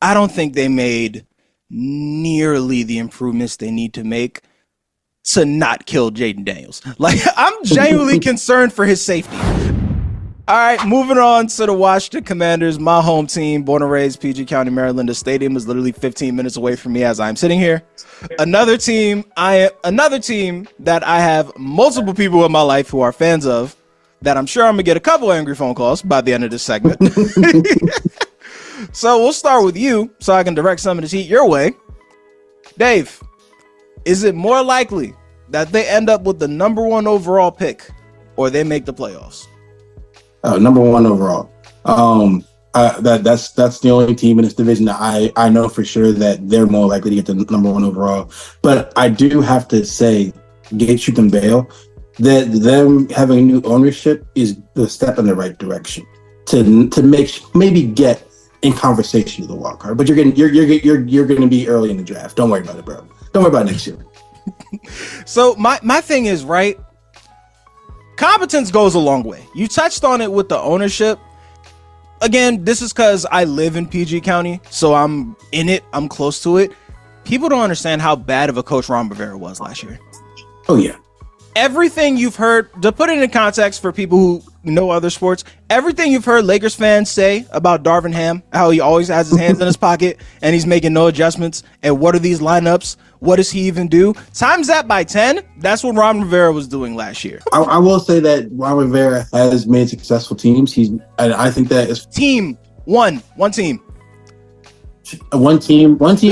I don't think they made nearly the improvements they need to make to not kill Jaden Daniels. Like, I'm genuinely concerned for his safety. All right, moving on to the Washington Commanders, my home team, born and raised PG County, Maryland. The stadium is literally 15 minutes away from me as I'm sitting here. Another team that I have multiple people in my life who are fans of, that I'm sure I'm gonna get a couple angry phone calls by the end of this segment. So we'll start with you so I can direct some of this heat your way. Dave, is it more likely that they end up with the number 1 overall pick or they make the playoffs? Number 1 overall. That's the only team in this division that I know for sure that they're more likely to get the number 1 overall. But I do have to say, Shoot and Bale, that them having new ownership is the step in the right direction to maybe get in conversation with the wild card. But you're going to be early in the draft. Don't worry about it, bro. Don't worry about it next year. So my thing is, right, competence goes a long way. You touched on it with the ownership. Again, this is because I live in PG County, so I'm in it. I'm close to it. People don't understand how bad of a coach Ron Rivera was last year. Oh, yeah. Everything you've heard, to put it in context for people who know other sports, everything you've heard Lakers fans say about Darvin Ham, how he always has his hands in his pocket and he's making no adjustments, and what are these lineups? What does he even do? Times that by 10, that's what Ron Rivera was doing last year. I will say that Ron Rivera has made successful teams. I think that is one team,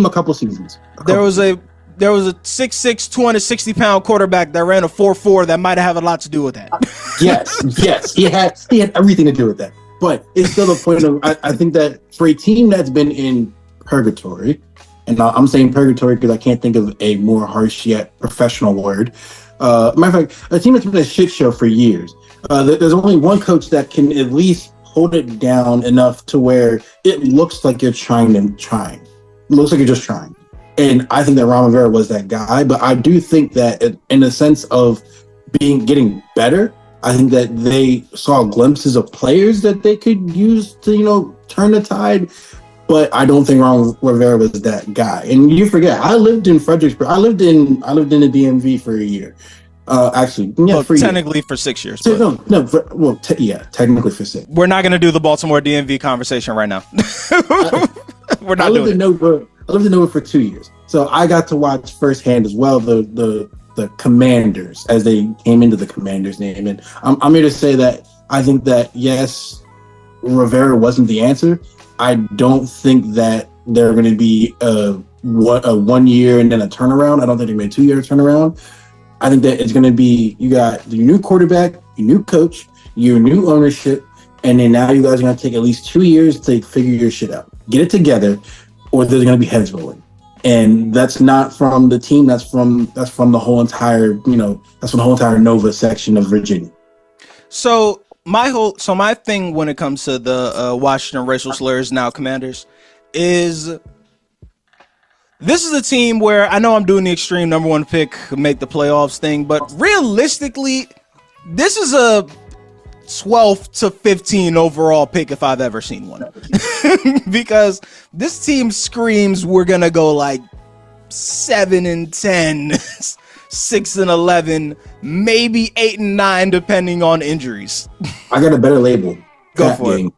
a couple seasons. There was a 6'6", 260-pound quarterback that ran a 4.4 that might have a lot to do with that. Yes, he had everything to do with that. But it's still the point of I think that for a team that's been in purgatory, and I'm saying purgatory because I can't think of a more harsh yet professional word. Matter of fact, a team that's been a shit show for years. There's only one coach that can at least hold it down enough to where it looks like you're trying. It looks like you're just trying. And I think that Ron Rivera was that guy. But I do think that in the sense of getting better, I think that they saw glimpses of players that they could use to, turn the tide. But I don't think Ron Rivera was that guy. And you forget, I lived in Fredericksburg. I lived in the DMV for a year. Technically for 6 years. Technically for 6. We're not going to do the Baltimore DMV conversation right now. We're not doing it. I lived in Nova for 2 years. So I got to watch firsthand as well the Commanders as they came into the Commanders name. And I'm here to say that I think that, yes, Rivera wasn't the answer. I don't think that they're going to be a 1 year and then a turnaround. I don't think they're going to be a 2 year turnaround. I think that it's going to be, you got your new quarterback, your new coach, your new ownership, and then now you guys are going to take at least 2 years to figure your shit out. Get it together, or there's going to be heads rolling. And that's not from the team. That's from the whole entire, that's from the whole entire Nova section of Virginia. So my thing when it comes to the Washington racial slurs, now Commanders, is this is a team where I know I'm doing the extreme number 1 pick, make the playoffs thing, but realistically, this is a 12th to 15 overall pick if I've ever seen one. Because this team screams we're going to go like 7-10, 6-11, maybe 8-9, depending on injuries. I got a better label. Go for it.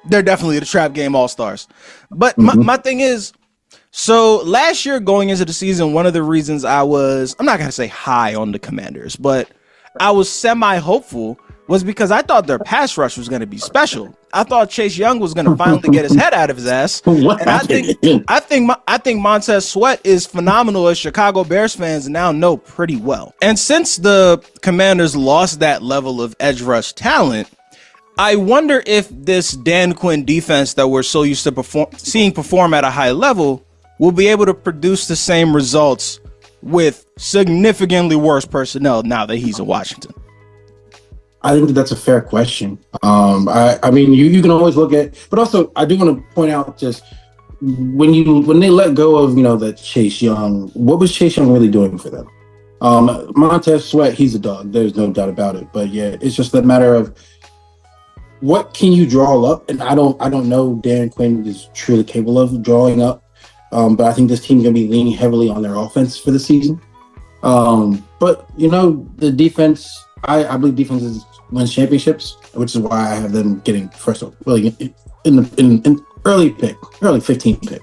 They're definitely the trap game all-stars. But my thing is, so last year going into the season, one of the reasons I'm not going to say high on the Commanders, but I was semi-hopeful was because I thought their pass rush was going to be special. I thought Chase Young was going to finally get his head out of his ass. And I think Montez Sweat is phenomenal, as Chicago Bears fans now know pretty well. And since the Commanders lost that level of edge rush talent, I wonder if this Dan Quinn defense that we're so used to seeing perform at a high level will be able to produce the same results with significantly worse personnel now that he's in Washington. I think that's a fair question. I mean, you can always look at, but also I do want to point out just when they let go of that Chase Young, what was Chase Young really doing for them? Montez Sweat, he's a dog. There's no doubt about it. But yeah, it's just a matter of what can you draw up? And I don't know Dan Quinn is truly capable of drawing up. But I think this team's going to be leaning heavily on their offense for the season. But the defense, I believe defenses wins championships, which is why I have them getting first really in early 15th pick.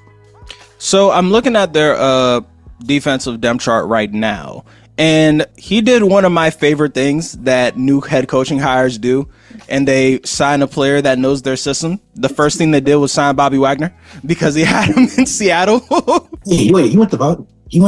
So I'm looking at their defensive depth chart right now, and he did one of my favorite things that new head coaching hires do, and they sign a player that knows their system. The first thing they did was sign Bobby Wagner because he had him in Seattle. Wait, he went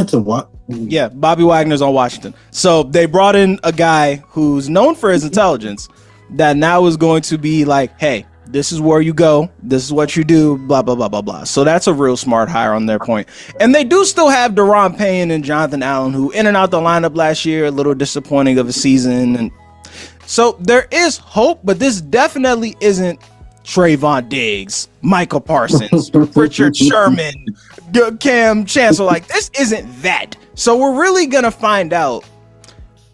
to what? Yeah, Bobby Wagner's on Washington. So they brought in a guy who's known for his intelligence that now is going to be like, hey, this is where you go. This is what you do, blah, blah, blah, blah, blah. So that's a real smart hire on their point. And they do still have Deron Payne and Jonathan Allen, who in and out the lineup last year, a little disappointing of a season. And so there is hope, but this definitely isn't Trayvon Diggs, Michael Parsons, Richard Sherman, Cam Chancellor. Like, this isn't that. So we're really going to find out,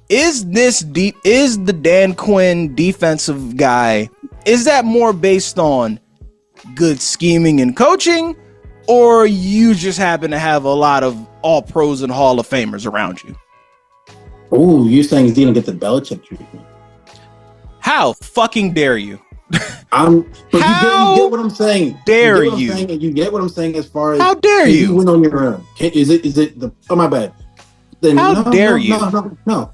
is the Dan Quinn defensive guy, is that more based on good scheming and coaching, or you just happen to have a lot of all pros and Hall of Famers around you? Oh, you're saying he's going to get the Belichick treatment? How fucking dare you? How you get what I'm saying? Dare you? You get what I'm saying as far as how dare you? You went on your own. Is it the? Oh, my bad. Then how dare you? No.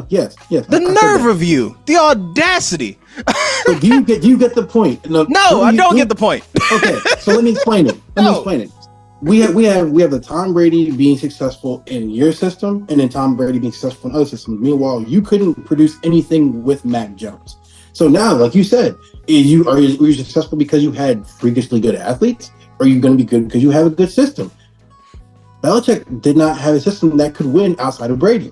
Yes. The nerve of you, the audacity. So do you get the point? No, I don't get the point. Okay, so let me explain it. We have the Tom Brady being successful in your system, and then Tom Brady being successful in other systems. Meanwhile, you couldn't produce anything with Mac Jones. So now, like you said, are you successful because you had freakishly good athletes, or are you going to be good because you have a good system? Belichick did not have a system that could win outside of Brady.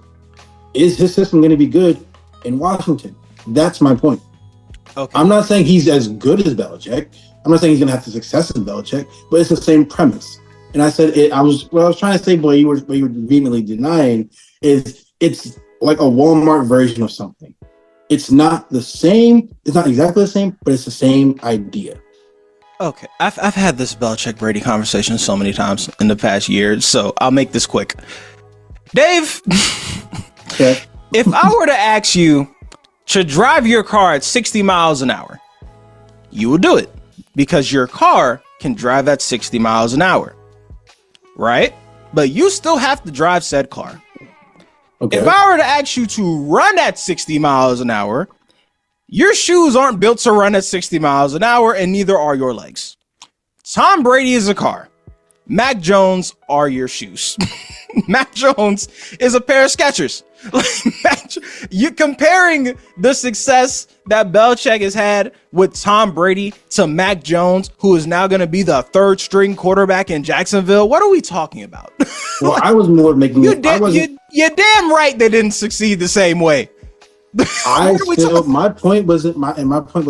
Is his system going to be good in Washington? That's my point. Okay. I'm not saying he's as good as Belichick. I'm not saying he's going to have the success of Belichick, but it's the same premise. And I said what I was trying to say, but you were vehemently denying is it's like a Walmart version of something. It's not the same. It's not exactly the same, but it's the same idea. Okay, I've had this Belichick Brady conversation so many times in the past year, so I'll make this quick. Dave, okay. If I were to ask you to drive your car at 60 miles an hour, you will do it because your car can drive at 60 miles an hour, right? But you still have to drive said car. Okay. If I were to ask you to run at 60 miles an hour, your shoes aren't built to run at 60 miles an hour, and neither are your legs. Tom Brady is a car. Mac Jones are your shoes. Mac Jones is a pair of Skechers. You're comparing the success that Belichick has had with Tom Brady to Mac Jones, who is now going to be the third string quarterback in Jacksonville. What are we talking about? Well, I was more making you're damn right they didn't succeed the same way. My point was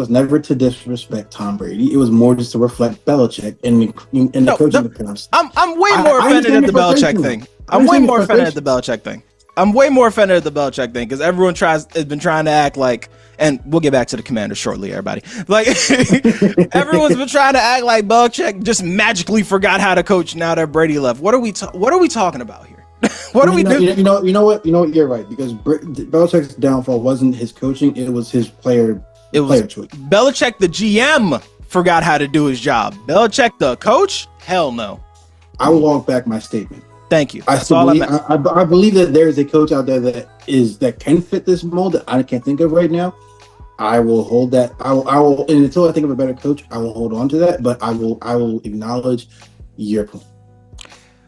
never to disrespect Tom Brady. It was more just to reflect Belichick and the coaching capacity. I'm way more offended at the Belichick thing. I'm way more offended at the Belichick thing because everyone has been trying to act like, and we'll get back to the Commanders shortly, everybody. Like everyone's been trying to act like Belichick just magically forgot how to coach now that Brady left. What are we talking about here? What do we do? You know what? You're right, because Belichick's downfall wasn't his coaching; it was his player choice. Belichick, the GM, forgot how to do his job. Belichick, the coach, hell no. I will walk back my statement. Thank you. I believe that there is a coach out there that can fit this mold that I can't think of right now. I will hold that. I will, and until I think of a better coach, I will hold on to that. But I will acknowledge your point.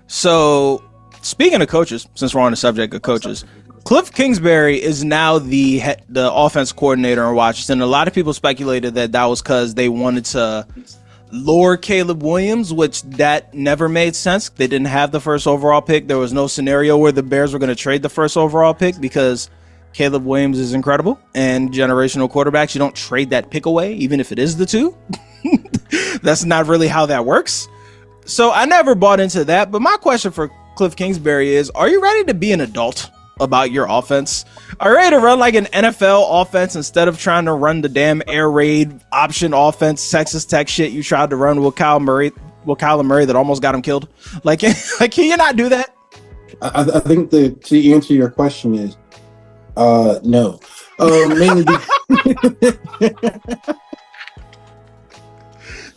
So, speaking of coaches, since we're on the subject of coaches, Cliff Kingsbury is now the offense coordinator in Washington. A lot of people speculated that was because they wanted to lure Caleb Williams, which that never made sense. They didn't have the first overall pick. There was no scenario where the Bears were going to trade the first overall pick because Caleb Williams is incredible and generational quarterbacks. You don't trade that pick away, even if it is the two. That's not really how that works. So I never bought into that. But my question for Cliff Kingsbury is, are you ready to be an adult? about your offense? Are you ready to run like an NFL offense instead of trying to run the damn air raid option offense, Texas Tech shit you tried to run with Kyler Murray that almost got him killed? Like, can you not do that? I think to answer your question is no. Mainly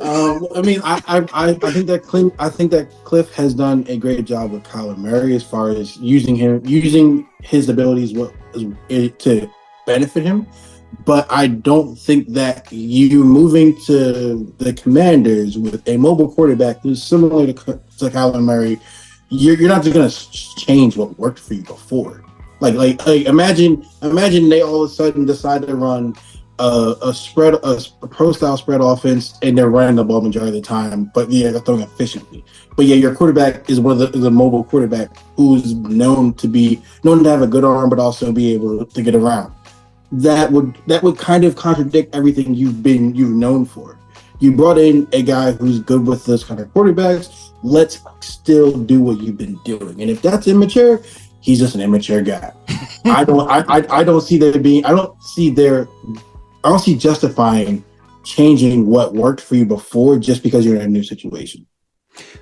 I mean, I think that Cliff has done a great job with Kyler Murray as far as using his abilities to benefit him. But I don't think that you moving to the Commanders with a mobile quarterback who's similar to Kyler Murray, you're not just gonna change what worked for you before. Like imagine they all of a sudden decide to run a pro style spread offense and they're running the ball majority of the time, but they're throwing efficiently. But your quarterback is one of the mobile quarterback who's known to have a good arm, but also be able to get around. That would kind of contradict everything you've known for. You brought in a guy who's good with those kind of quarterbacks. Let's still do what you've been doing. And if that's immature, he's just an immature guy. I don't see justifying changing what worked for you before just because you're in a new situation.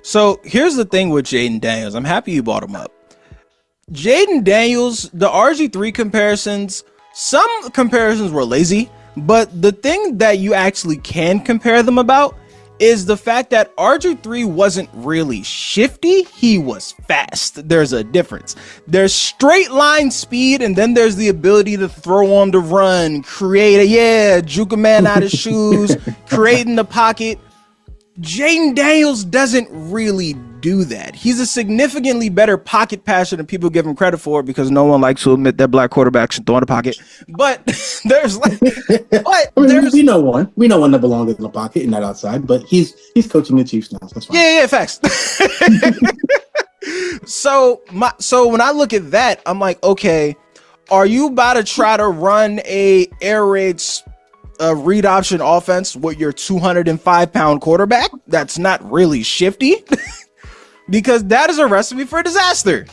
So here's the thing with Jaden Daniels. I'm happy you brought him up. Jaden Daniels, the RG3 comparisons, some comparisons were lazy, but the thing that you actually can compare them about is the fact that RG3 wasn't really shifty, he was fast. There's a difference. There's straight line speed, and then there's the ability to throw on the run, juke a man out of shoes, create in the pocket. Jaden Daniels doesn't really do that. He's a significantly better pocket passer than people give him credit for, because no one likes to admit that black quarterbacks should throw in the pocket. But we know one that belongs in the pocket and not outside. But he's coaching the Chiefs now. So that's fine. Yeah, facts. So when I look at that, I'm like, okay, are you about to try to run a air raid read option offense with your 205-pound quarterback that's not really shifty? Because that is a recipe for disaster.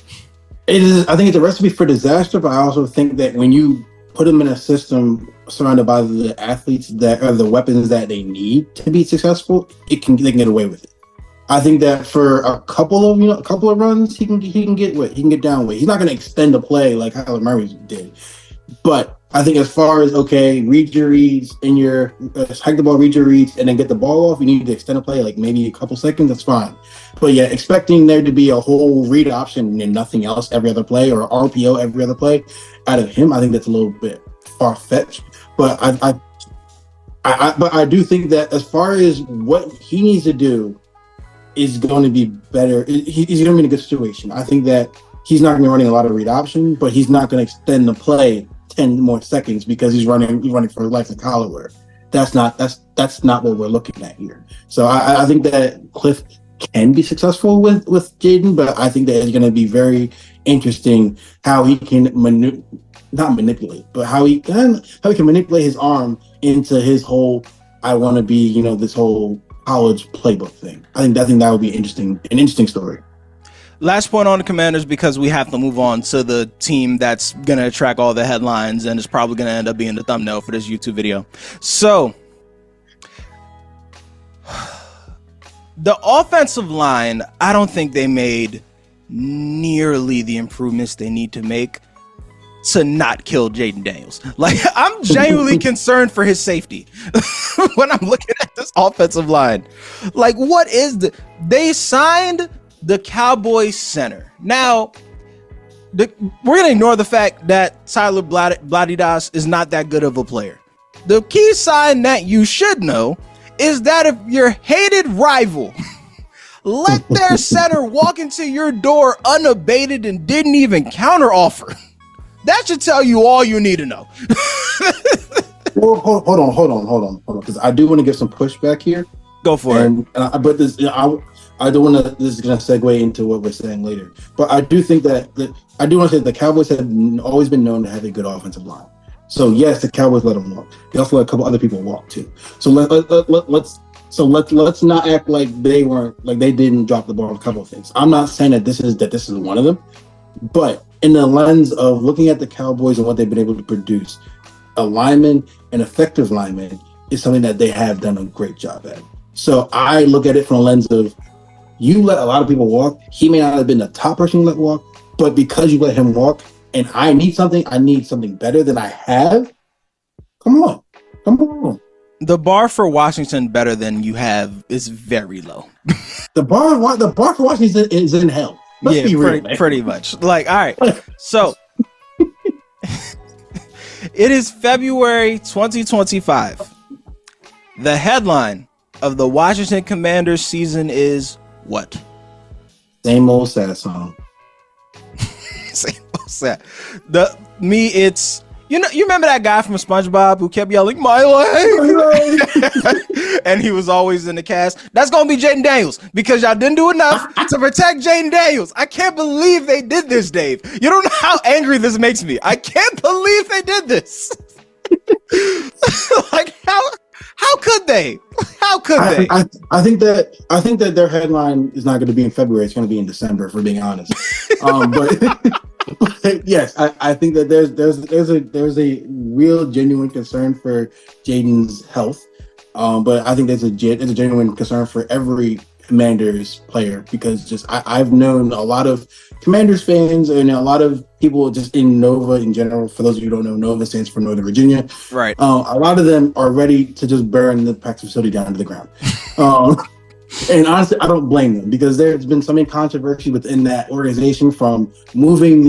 It is. I think it's a recipe for disaster, but I also think that when you put them in a system surrounded by the athletes that are the weapons that they need to be successful, they can get away with it. I think that for a couple of runs, he can get down with. He's not going to extend a play like Kyler Murray did, but I think as far as, read your reads in your hike the ball, read your reads, and then get the ball off, you need to extend a play like maybe a couple seconds, that's fine. But yeah, expecting there to be a whole read option and nothing else every other play, or RPO every other play out of him, I think that's a little bit far-fetched. But I do think that as far as what he needs to do is going to be better, he's going to be in a good situation. I think that he's not going to be running a lot of read option, but he's not going to extend the play 10 more seconds because he's running for his life in college. That's not what we're looking at here. So I think that Cliff can be successful with Jaden, but I think that it's going to be very interesting how he can not manipulate, but how he can manipulate his arm into his whole I want to be this whole college playbook thing. I think that would be an interesting story. Last point on the Commanders, because we have to move on to the team that's going to attract all the headlines and is probably going to end up being the thumbnail for this YouTube video. So, the offensive line, I don't think they made nearly the improvements they need to make to not kill Jaden Daniels. Like, I'm genuinely concerned for his safety when I'm looking at this offensive line. Like, they signed the Cowboys center. Now, we're going to ignore the fact that Tyler Bladidas is not that good of a player. The key sign that you should know is that if your hated rival let their center walk into your door unabated and didn't even counteroffer, that should tell you all you need to know. Well, hold on, because I do want to give some pushback here. Go for it. I don't want to. This is going to segue into what we're saying later, but I do think I do want to say the Cowboys have always been known to have a good offensive line. So yes, the Cowboys let them walk. They also let a couple other people walk too. So let's not act like they didn't drop the ball on a couple of things. I'm not saying that this is one of them, but in the lens of looking at the Cowboys and what they've been able to produce, a lineman, an effective lineman, is something that they have done a great job at. So I look at it from a lens of, you let a lot of people walk. He may not have been the top person you let walk, but because you let him walk, and I need something better than I have. Come on. The bar for Washington better than you have is very low. The bar for Washington is in hell. Let's be real, pretty much. Like, all right. So it is February 2025. The headline of the Washington Commanders season is what? Same old sad song. Same old sad. It's, you remember that guy from SpongeBob who kept yelling, "My leg!" And he was always in the cast. That's going to be Jaden Daniels, because y'all didn't do enough to protect Jaden Daniels. I can't believe they did this, Dave. You don't know how angry this makes me. I can't believe they did this. Like, how could they? How could they? I think that their headline is not going to be in February. It's going to be in December, for being honest. But yes, I think that there's a real genuine concern for Jaden's health. But I think there's a genuine concern for every Commanders player, because I've known a lot of Commanders fans and a lot of people just in Nova in general. For those of you who don't know, Nova stands for Northern Virginia. Right. A lot of them are ready to just burn the practice facility down to the ground. And honestly, I don't blame them, because there's been so many controversy within that organization, from moving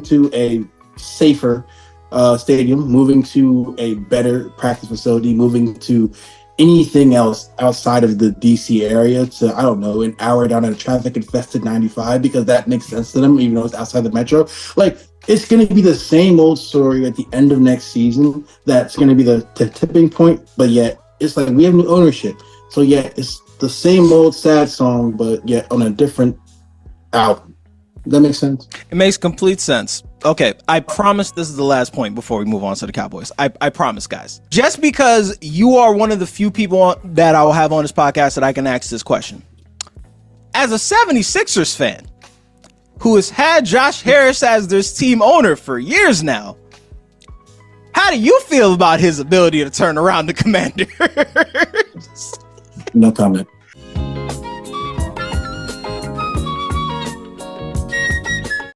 to a safer stadium, moving to a better practice facility, moving to anything else outside of the DC area to, I don't know, an hour down a traffic infested 95, because that makes sense to them, even though it's outside the metro. Like, it's going to be the same old story at the end of next season. That's going to be the tipping point. But yet, it's like, we have new ownership. So yeah, it's the same old sad song, but yet on a different album. Does that make sense? It makes complete sense. Okay, I promise this is the last point before we move on to the Cowboys. I promise, guys. Just because you are one of the few people that I will have on this podcast that I can ask this question. As a 76ers fan who has had Josh Harris as their team owner for years now, how do you feel about his ability to turn around the Commanders? No comment.